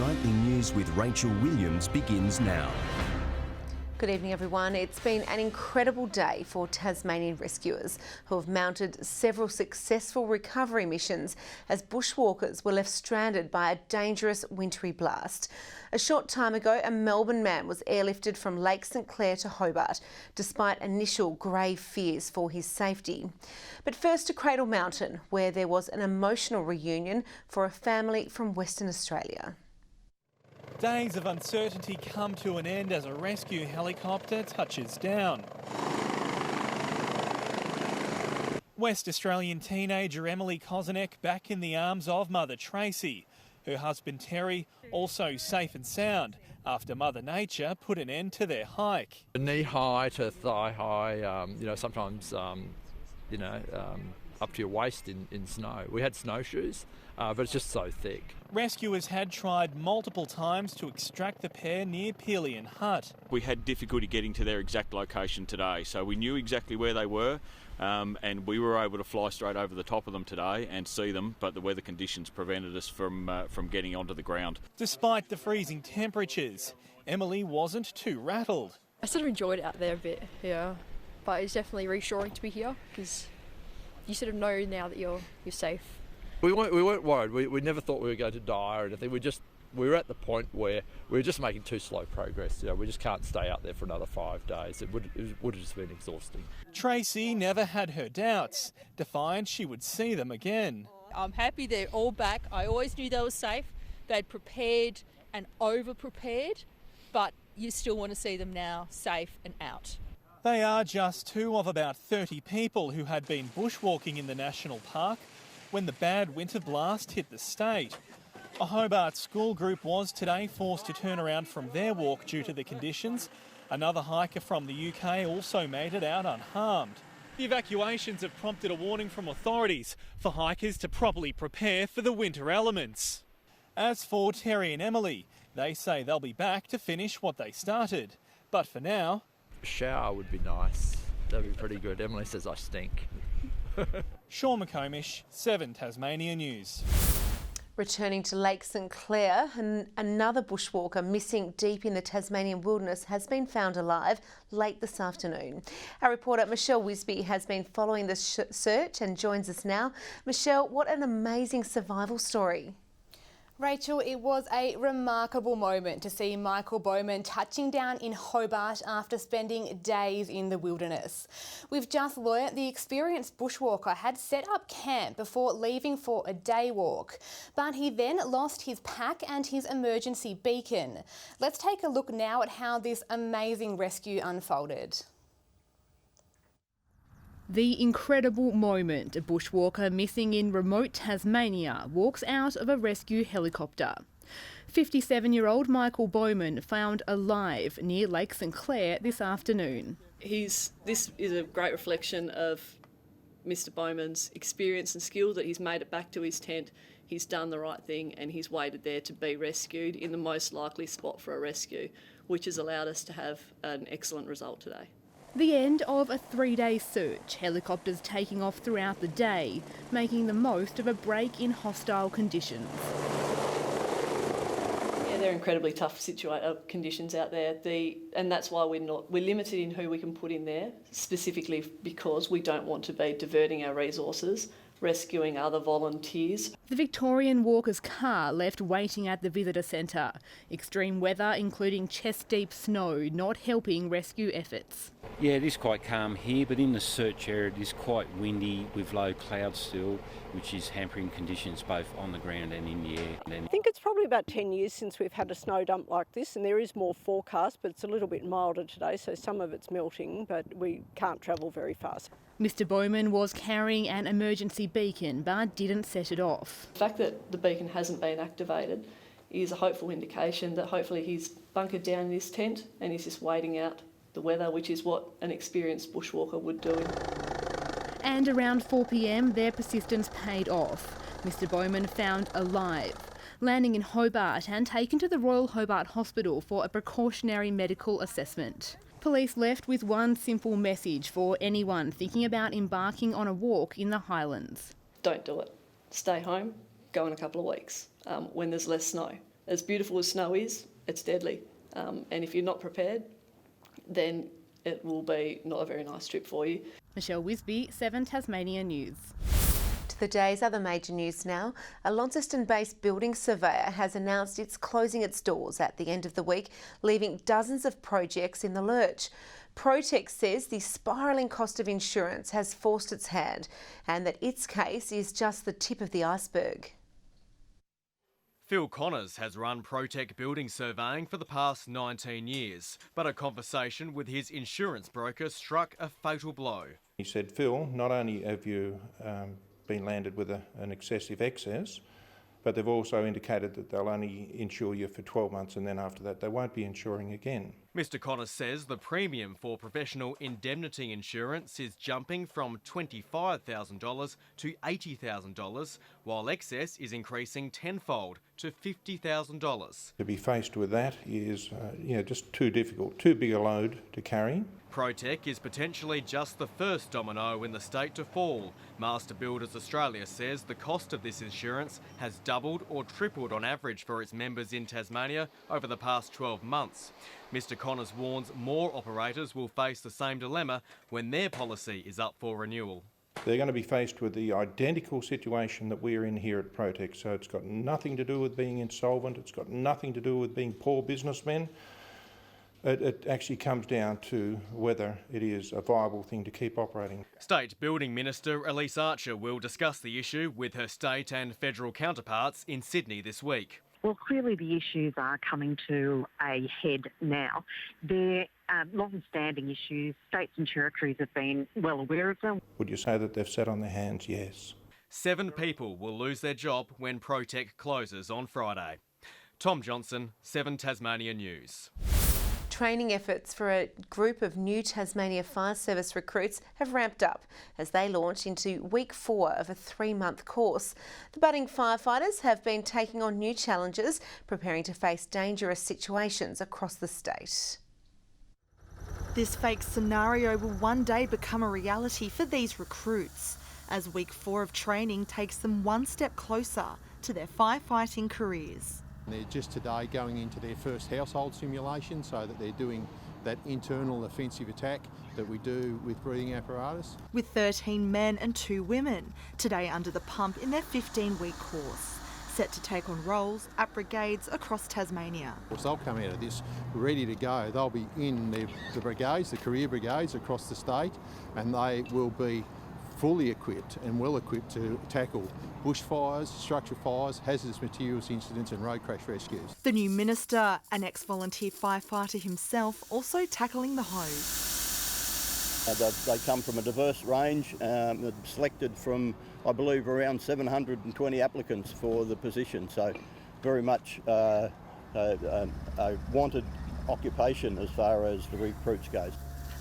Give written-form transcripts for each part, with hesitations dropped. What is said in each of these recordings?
Nightly News with Rachel Williams begins now. Good evening, everyone. It's been an incredible day for Tasmanian rescuers who have mounted several successful recovery missions as bushwalkers were left stranded by a dangerous wintry blast. A short time ago, a Melbourne man was airlifted from Lake St Clair to Hobart, despite initial grave fears for his safety. But first to Cradle Mountain, where there was an emotional reunion for a family from Western Australia. Days of uncertainty come to an end as a rescue helicopter touches down. West Australian teenager Emily Kozanek back in the arms of mother Tracy. Her husband Terry also safe and sound after Mother Nature put an end to their hike. Knee high to thigh high, sometimes, up to your waist in snow. We had snowshoes, but it's just so thick. Rescuers had tried multiple times to extract the pair near Pelion Hut. We had difficulty getting to their exact location today, so we knew exactly where they were, and we were able to fly straight over the top of them today and see them, but the weather conditions prevented us from getting onto the ground. Despite the freezing temperatures, Emily wasn't too rattled. I sort of enjoyed it out there a bit, yeah, but it's definitely reassuring to be here because you sort of know now that you're safe. We weren't worried. We never thought we were going to die or anything. We were at the point where we were just making too slow progress. We just can't stay out there for another 5 days. It would have just been exhausting. Tracy never had her doubts, defiant she would see them again. I'm happy they're all back. I always knew they were safe. They'd prepared and over-prepared, but you still want to see them now safe and out. They are just two of about 30 people who had been bushwalking in the national park when the bad winter blast hit the state. A Hobart school group was today forced to turn around from their walk due to the conditions. Another hiker from the UK also made it out unharmed. The evacuations have prompted a warning from authorities for hikers to properly prepare for the winter elements. As for Terry and Emily, they say they'll be back to finish what they started. But for now, a shower would be nice. That'd be pretty good. Emily says I stink. Sean McComish, 7 Tasmania News. Returning to Lake St Clair, another bushwalker missing deep in the Tasmanian wilderness has been found alive late this afternoon. Our reporter Michelle Wisby has been following the search and joins us now. Michelle, what an amazing survival story. Rachel, it was a remarkable moment to see Michael Bowman touching down in Hobart after spending days in the wilderness. We've just learnt the experienced bushwalker had set up camp before leaving for a day walk, but he then lost his pack and his emergency beacon. Let's take a look now at how this amazing rescue unfolded. The incredible moment a bushwalker missing in remote Tasmania walks out of a rescue helicopter. 57-year-old Michael Bowman found alive near Lake St Clair this afternoon. This is a great reflection of Mr Bowman's experience and skill, that he's made it back to his tent, he's done the right thing and he's waited there to be rescued in the most likely spot for a rescue, which has allowed us to have an excellent result today. The end of a 3-day search, helicopters taking off throughout the day, making the most of a break in hostile conditions. Yeah, they're incredibly tough conditions out there, and that's why we're limited in who we can put in there, specifically because we don't want to be diverting our resources, rescuing other volunteers. The Victorian walker's car left waiting at the visitor centre. Extreme weather, including chest-deep snow, not helping rescue efforts. Yeah, it is quite calm here, but in the search area it is quite windy with low clouds still, which is hampering conditions both on the ground and in the air. I think it's probably about 10 years since we've had a snow dump like this, and there is more forecast, but it's a little bit milder today, so some of it's melting, but we can't travel very fast. Mr Bowman was carrying an emergency beacon but didn't set it off. The fact that the beacon hasn't been activated is a hopeful indication that hopefully he's bunkered down in his tent and he's just waiting out the weather, which is what an experienced bushwalker would do. And around 4 p.m, their persistence paid off. Mr Bowman found alive, landing in Hobart and taken to the Royal Hobart Hospital for a precautionary medical assessment. Police left with one simple message for anyone thinking about embarking on a walk in the Highlands. Don't do it. Stay home, go in a couple of weeks when there's less snow. As beautiful as snow is, it's deadly. And if you're not prepared, then it will be not a very nice trip for you. Michelle Wisby, 7 Tasmania News. To the day's other major news now. A Launceston-based building surveyor has announced it's closing its doors at the end of the week, leaving dozens of projects in the lurch. Protec says the spiralling cost of insurance has forced its hand and that its case is just the tip of the iceberg. Phil Connors has run Protec building surveying for the past 19 years, but a conversation with his insurance broker struck a fatal blow. He said, Phil, not only have you been landed with an excessive excess, but they've also indicated that they'll only insure you for 12 months and then after that they won't be insuring again. Mr Connors says the premium for professional indemnity insurance is jumping from $25,000 to $80,000, while excess is increasing tenfold to $50,000. To be faced with that is just too difficult, too big a load to carry. Protec is potentially just the first domino in the state to fall. Master Builders Australia says the cost of this insurance has doubled or tripled on average for its members in Tasmania over the past 12 months. Mr Connors warns more operators will face the same dilemma when their policy is up for renewal. They're going to be faced with the identical situation that we're in here at Protec, so it's got nothing to do with being insolvent, it's got nothing to do with being poor businessmen. It actually comes down to whether it is a viable thing to keep operating. State Building Minister Elise Archer will discuss the issue with her state and federal counterparts in Sydney this week. Well, clearly the issues are coming to a head now. They're long-standing issues. States and territories have been well aware of them. Would you say that they've sat on their hands? Yes. 7 people will lose their job when Protec closes on Friday. Tom Johnson, 7 Tasmania News. Training efforts for a group of new Tasmania Fire Service recruits have ramped up as they launch into week 4 of a 3-month course. The budding firefighters have been taking on new challenges, preparing to face dangerous situations across the state. This fake scenario will one day become a reality for these recruits, as week 4 of training takes them one step closer to their firefighting careers. They're just today going into their first household simulation so that they're doing that internal offensive attack that we do with breathing apparatus. With 13 men and 2 women, today under the pump in their 15-week course, set to take on roles at brigades across Tasmania. They'll come out of this ready to go. They'll be in the brigades, the career brigades across the state, and they will be fully equipped and well equipped to tackle bushfires, structure fires, hazardous materials incidents and road crash rescues. The new minister, an ex-volunteer firefighter himself, also tackling the hose. They come from a diverse range, selected from, I believe, around 720 applicants for the position, so very much a wanted occupation as far as the recruits goes.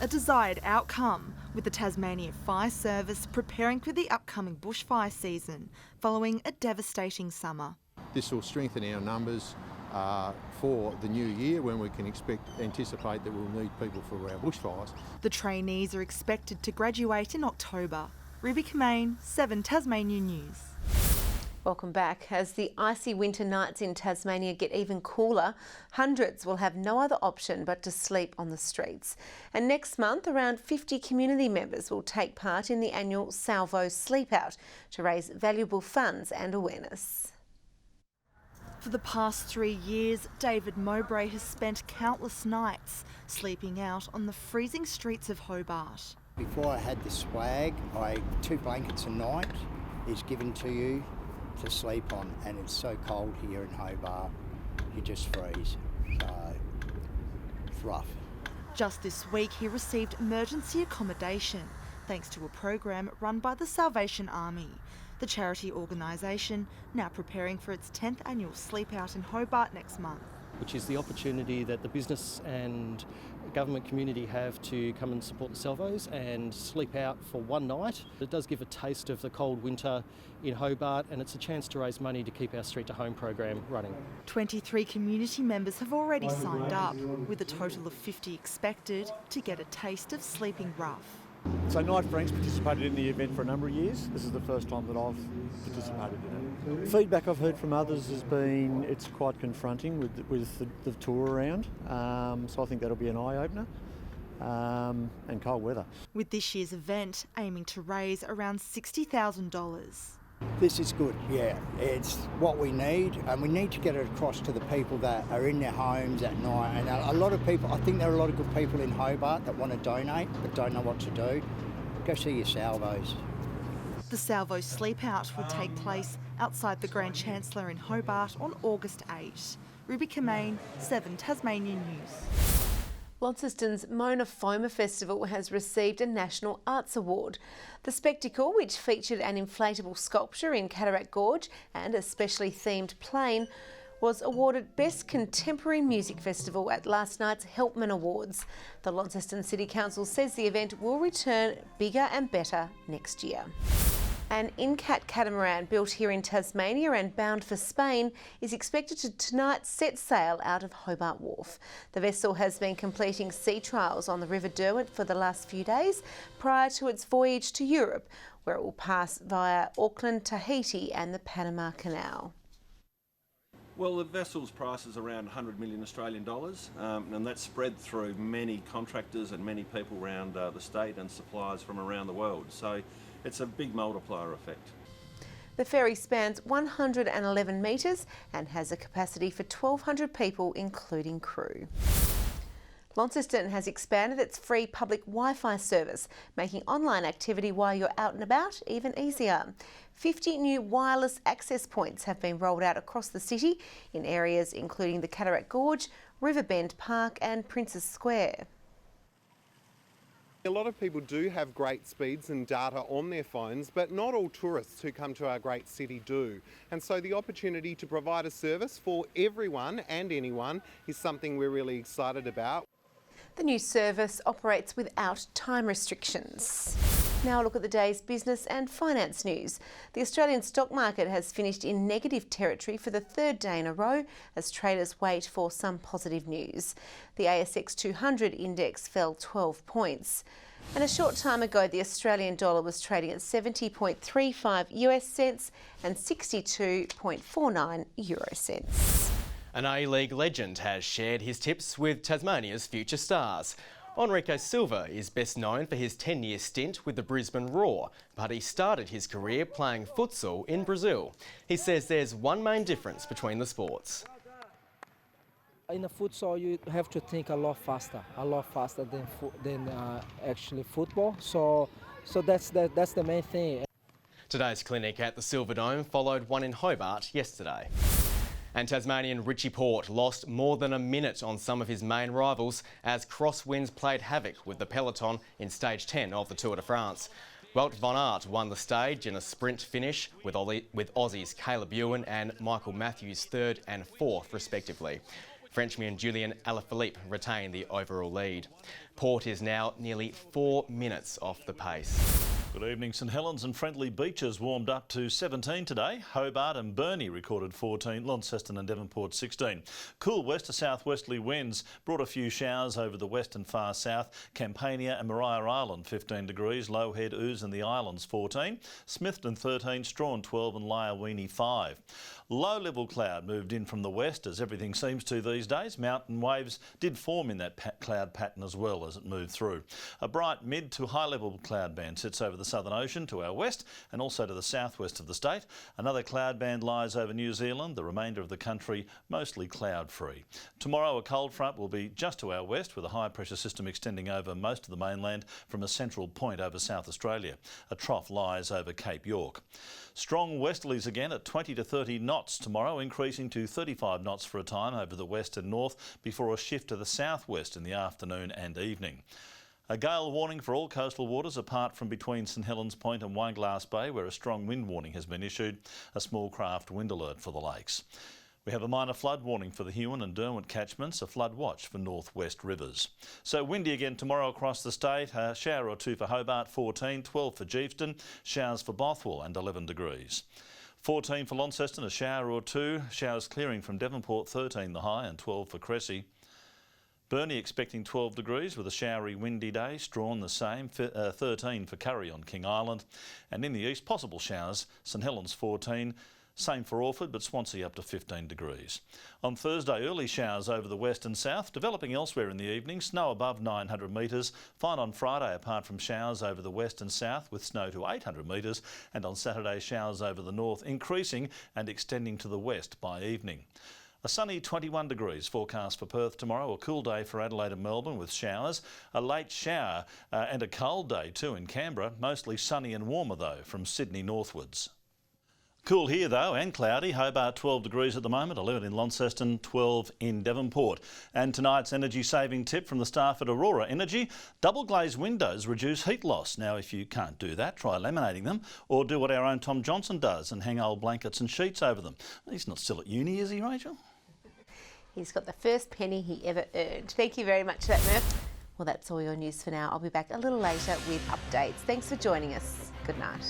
A desired outcome, with the Tasmania Fire Service preparing for the upcoming bushfire season following a devastating summer. This will strengthen our numbers for the new year when we can anticipate that we'll need people for our bushfires. The trainees are expected to graduate in October. Ruby Kamain, 7 Tasmania News. Welcome back. As the icy winter nights in Tasmania get even cooler, hundreds will have no other option but to sleep on the streets. And next month, around 50 community members will take part in the annual Salvo Sleep Out to raise valuable funds and awareness. For the past 3 years, David Mowbray has spent countless nights sleeping out on the freezing streets of Hobart. Before I had the swag, 2 blankets a night is given to you to sleep on, and it's so cold here in Hobart, you just freeze, so it's rough. Just this week he received emergency accommodation thanks to a program run by the Salvation Army, the charity organisation now preparing for its 10th annual Sleep Out in Hobart next month. Which is the opportunity that the business and government community have to come and support the Salvos and sleep out for one night. It does give a taste of the cold winter in Hobart, and it's a chance to raise money to keep our Street to Home program running. 23 community members have already signed up, with a total of 50 expected to get a taste of sleeping rough. So Knight Frank's participated in the event for a number of years. This is the first time that I've participated in it. Feedback I've heard from others has been it's quite confronting with the tour around, so I think that'll be an eye-opener, and cold weather. With this year's event aiming to raise around $60,000. This is good, yeah. It's what we need, and we need to get it across to the people that are in their homes at night. And a lot of people, I think there are a lot of good people in Hobart that want to donate but don't know what to do. Go see your salvos. The Salvo Sleep Out will take place outside the Grand Chancellor in Hobart on August 8. Ruby Kamane, 7 Tasmanian News. Launceston's Mona Foma Festival has received a National Arts Award. The spectacle, which featured an inflatable sculpture in Cataract Gorge and a specially themed plane, was awarded Best Contemporary Music Festival at last night's Helpman Awards. The Launceston City Council says the event will return bigger and better next year. An Incat catamaran built here in Tasmania and bound for Spain is expected to tonight set sail out of Hobart Wharf. The vessel has been completing sea trials on the River Derwent for the last few days prior to its voyage to Europe, where it will pass via Auckland, Tahiti and the Panama Canal. Well, the vessel's price is around 100 million Australian dollars, and that's spread through many contractors and many people around the state and suppliers from around the world. So it's a big multiplier effect. The ferry spans 111 metres and has a capacity for 1,200 people, including crew. Launceston has expanded its free public Wi-Fi service, making online activity while you're out and about even easier. 50 new wireless access points have been rolled out across the city in areas including the Cataract Gorge, Riverbend Park and Princes Square. A lot of people do have great speeds and data on their phones, but not all tourists who come to our great city do. And so the opportunity to provide a service for everyone and anyone is something we're really excited about. The new service operates without time restrictions. Now a look at the day's business and finance news. The Australian stock market has finished in negative territory for the third day in a row as traders wait for some positive news. The ASX 200 index fell 12 points. And a short time ago, the Australian dollar was trading at 70.35 US cents and 62.49 euro cents. An A-League legend has shared his tips with Tasmania's future stars. Enrico Silva is best known for his 10-year stint with the Brisbane Roar, but he started his career playing futsal in Brazil. He says there's one main difference between the sports. In the futsal, you have to think a lot faster than actually football. So that's the main thing. Today's clinic at the Silverdome followed one in Hobart yesterday. And Tasmanian Richie Port lost more than a minute on some of his main rivals as crosswinds played havoc with the peloton in stage 10 of the Tour de France. Wout van Aert won the stage in a sprint finish with Aussies Caleb Ewan and Michael Matthews third and fourth respectively. Frenchman Julien Alaphilippe retained the overall lead. Port is now nearly 4 minutes off the pace. Good evening. St Helens and Friendly Beaches warmed up to 17 today. Hobart and Burnie recorded 14, Launceston and Devonport 16. Cool west to southwesterly winds brought a few showers over the west and far south. Campania and Maria Island 15 degrees, Low Head, Ouse and the Islands 14. Smithton 13, Strawn 12 and Lyawini 5. Low-level cloud moved in from the west, as everything seems to these days. Mountain waves did form in that cloud pattern as well as it moved through. A bright mid to high-level cloud band sits over the Southern Ocean to our west and also to the southwest of the state. Another cloud band lies over New Zealand, the remainder of the country mostly cloud-free. Tomorrow a cold front will be just to our west with a high-pressure system extending over most of the mainland from a central point over South Australia. A trough lies over Cape York. Strong westerlies again at 20 to 30 knots tomorrow, increasing to 35 knots for a time over the west and north before a shift to the southwest in the afternoon and evening. A gale warning for all coastal waters apart from between St Helens Point and Wineglass Bay, where a strong wind warning has been issued. A small craft wind alert for the lakes. We have a minor flood warning for the Huon and Derwent catchments, a flood watch for northwest rivers. So windy again tomorrow across the state, a shower or two for Hobart 14, 12 for Geefton, showers for Bothwell and 11 degrees. 14 for Launceston, a shower or two, showers clearing from Devonport 13 the high and 12 for Cressy. Burnie expecting 12 degrees with a showery, windy day. Strawn the same, 13 for Curry on King Island. And in the east, possible showers. St Helens 14. Same for Orford, but Swansea up to 15 degrees. On Thursday, early showers over the west and south, developing elsewhere in the evening. Snow above 900 metres. Fine on Friday, apart from showers over the west and south, with snow to 800 metres. And on Saturday, showers over the north, increasing and extending to the west by evening. A sunny 21 degrees forecast for Perth tomorrow. A cool day for Adelaide and Melbourne with showers. A late shower and a cold day too in Canberra. Mostly sunny and warmer though from Sydney northwards. Cool here though and cloudy. Hobart 12 degrees at the moment, 11 in Launceston, 12 in Devonport. And tonight's energy saving tip from the staff at Aurora Energy: double glazed windows reduce heat loss. Now if you can't do that, try laminating them or do what our own Tom Johnson does and hang old blankets and sheets over them. He's not still at uni, is he, Rachel? He's got the first penny he ever earned. Thank you very much for that, Murph. Well, that's all your news for now. I'll be back a little later with updates. Thanks for joining us. Good night.